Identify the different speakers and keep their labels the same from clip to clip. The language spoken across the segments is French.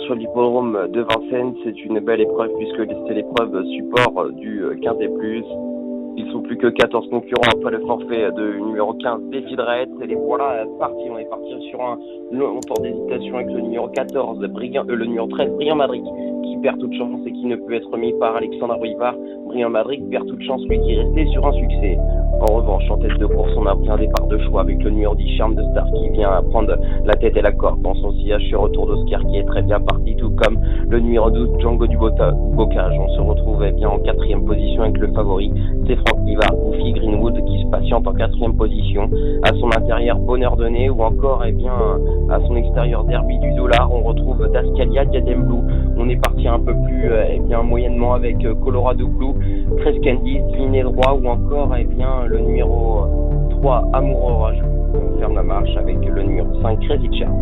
Speaker 1: sur l'hippodrome de Vincennes. C'est une belle épreuve puisque c'est l'épreuve support du Quintet Plus. Ils sont plus que 14 concurrents après le forfait de numéro 15, Défi de Raid. Et les voilà partis. On est parti sur un long temps d'hésitation avec le numéro 14, le numéro 13, Brillant Madrid, qui perd toute chance et qui ne peut être mis par Alexandre Ruivard. Brillant Madrid perd toute chance, lui qui est resté sur un succès. En revanche, en tête de course, on a pris un départ de choix avec le numéro 10, Charme de Star, qui vient prendre la tête et la corde dans son sillage sur retour d'Oscar, qui est très bien parti, tout comme le numéro 12, Django du Bocage. On se retrouve bien en 4e position avec le favori, c'est Franck Nivard, Goofy Greenwood, qui se patiente en 4e position. À son intérieur, Bonheur Donné, ou encore à son extérieur, Derby du Dollar, on retrouve Dascalia, Diadem Blue. On est parti un peu plus moyennement avec Colorado Blue, Crest Candy, Liné Droit, ou encore le numéro 3, Amour Orageux. On ferme la marche avec le numéro 5, Crazy Charm.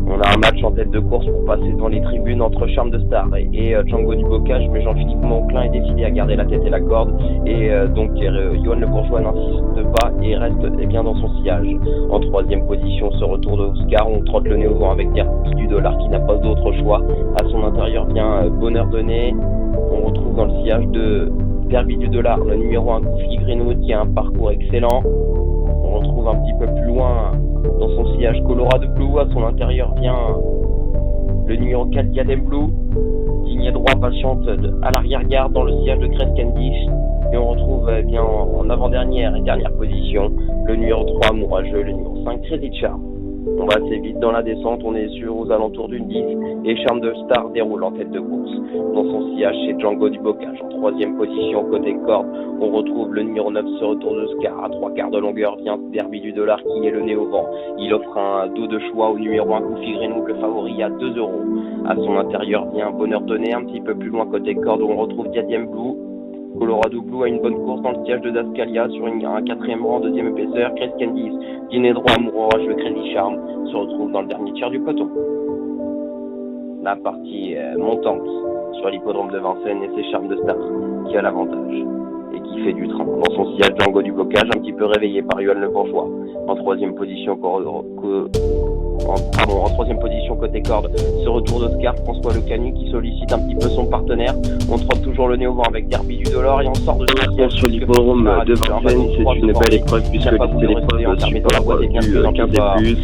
Speaker 1: On a un match en tête de course pour passer dans les tribunes entre Charme de Star et Django du Bocage, mais Jean-Philippe Monclin est décidé à garder la tête et la corde, et Yoann Le Bourgeois n'insiste pas et reste bien dans son sillage. En 3e position, ce retour d'Oscar, on trotte le nez au vent avec Derby du Dollar qui n'a pas d'autre choix. À son intérieur vient Bonheur Donné. On retrouve dans le sillage de Derby du Dollar le numéro 1, Goofy Greenwood, qui a un parcours excellent. On retrouve un petit peu plus loin dans son sillage Colorado Blue. À son intérieur vient le numéro 4, Diadem Blue. Ligne droit patiente à l'arrière-garde dans le sillage de Crest Candish. Et on retrouve en avant-dernière et dernière position le numéro 3, Amourageux, le numéro 5, Crazy Charm. On va assez vite dans la descente, on est aux alentours d'une 10 et Charme de Star déroule en tête de course. Dans son sillage, c'est Django du Bocage. En 3e position, côté corde, on retrouve le numéro 9, ce retour de Scar. À 3/4 de longueur vient Derby du Dollar qui est le nez au vent. Il offre un dos de choix au numéro 1, Goofy Greenwood, le favori à 2 €. À son intérieur vient Bonheur Donné. Un petit peu plus loin côté corde, où on retrouve Diadem Blue. Colorado Blue a une bonne course dans le sillage de Dascalia sur un 4e rang, 2e épaisseur. Crest Candice, Dîner droit, Amour Orage, le Crazy Charm se retrouve dans le dernier tiers du peloton. La partie montante sur l'hippodrome de Vincennes, et c'est Charme de Star qui a l'avantage et qui fait du train. Dans son sillage, Django du Bocage, un petit peu réveillé par Yoann Le Bourgeois. En 3e position, en 3e position côté corde, ce retour d'Oscar, François Le Canu qui sollicite un petit peu son partenaire. On trotte toujours le nez au vent avec Derby du Dollar et on sort de
Speaker 2: sur l'hippodrome de Vincennes. C'est une belle épreuve puisque c'est l'épreuve support du Quintet Plus.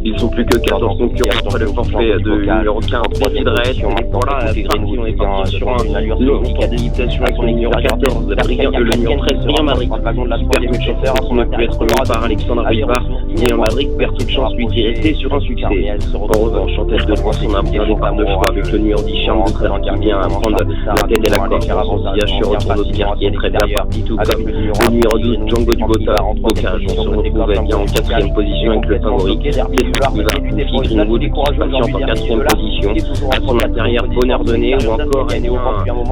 Speaker 2: Ils sont plus que 14 concurrents après le forfait de numéro 15, Défi de Raid.
Speaker 1: On est parti sur une allure technique à d'hésitation avec son numéro 14, le numéro 13, Brillant Madrid, qui perd toute chance, on ne peut être mis par Alexandre Ruivard. Brillant Madrid perd toute chance, lui qui est resté sur un succès. En revanche, en tête de course, on a pris un départ de choix avec le numéro 10, Charme de Star, qui vient prendre la tête et la corde dans son sillage sur retour d'Oscar, qui est très bien parti, tout comme le numéro 12, Django du Bocage. On se retrouve bien en 4e position avec le favori, c'est Franck Nivard, Goofy Greenwood, qui se patiente en 4e position. À son intérieur, Bonheur Donné, ou encore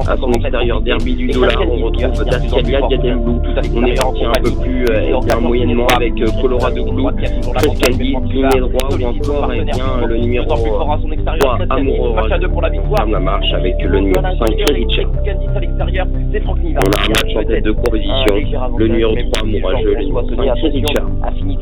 Speaker 1: à son extérieur, Derby du Dollar, on retrouve Dascalia, Diadem Blue. On est parti un peu plus moyennement avec Colorado Blue, Crest Candy, Liné Droit, ou encore le numéro 3, Amour Orage. On ferme la marche avec le numéro 5, Crazy Charm. On a un match en tête de position, le numéro 3, Amour Orageux, le numéro 5, Crazy Charm.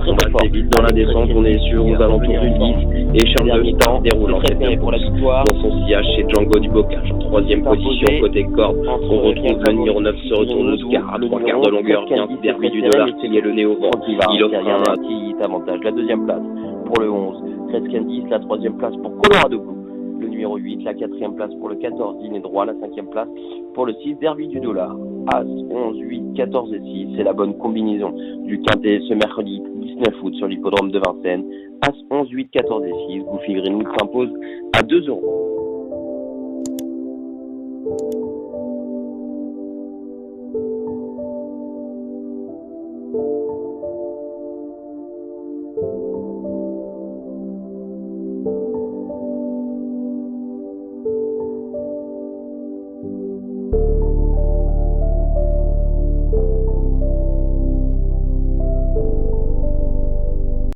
Speaker 1: On va assez vite dans la descente, on est aux alentours du 10 et Charme de Star déroule en tête de course. Dans son sillage, c'est Django du Bocage. En 3e position, côté corde, on retrouve le numéro 9, ce retour d'Oscar. À 3/4 de longueur vient Derby du Dollar qui est le nez au vent. Il offre un petit avantage. La 2e place pour le 11, Crest Candice, la 3e place pour Colorado Blue, le numéro 8, la 4e place pour le 14, Dîner droit, la 5e place pour le 6, Derby du Dollar. As, 11, 8, 14 et 6, c'est la bonne combinaison du Quintet ce mercredi 19 août sur l'hippodrome de Vincennes. As, 11, 8, 14 et 6, Goofy Greenwood s'impose à 2 €.